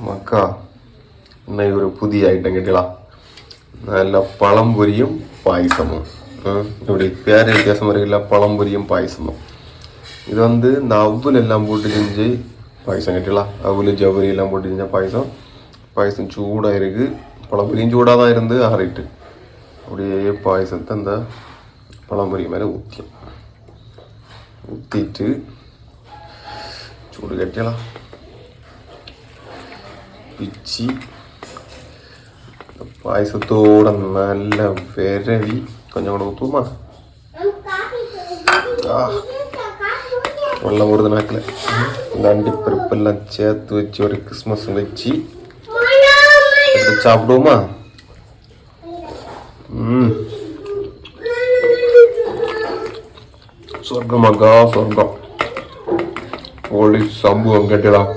மக்கா இன்னைக்கு ஒரு புதிய ஐட்டம் கேட்டலாம். நல்ல பழம்பொரியும் பாயசமும். இப்படி பேர் வித்தியாசம் இருக்குல்ல, பழம்பொரியும் பாயசமும். இது வந்து இந்த அவுல் எல்லாம் போட்டு செஞ்சு பாயசம் கேட்டலாம். அவுல் ஜவ்வரி எல்லாம் போட்டு செஞ்ச பாயசம். பாயசம் சூடாக இருக்குது. பழம்பொரியும் சூடாக தான் இருந்து ஆறிட்டு அப்படியே பாயசத்தை அந்த பழம்பொரி மேலே ஊற்றிட்டு சூடு கட்டலாம் பிச்சு பாயசத்தோட நல்ல விரவி கொஞ்சம் கூட ஊற்றுமா வெள்ளம் வருது நாக்கில். இந்த அண்டிப்பருப்பெல்லாம் சேர்த்து வச்சு ஒரு கிறிஸ்மஸ் வச்சு எடுத்து சாப்பிடுவோமா? சொர்க்கமாக்கா சொர்க்கம். போலீஸ் சம்பவம் கேட்டலாம்.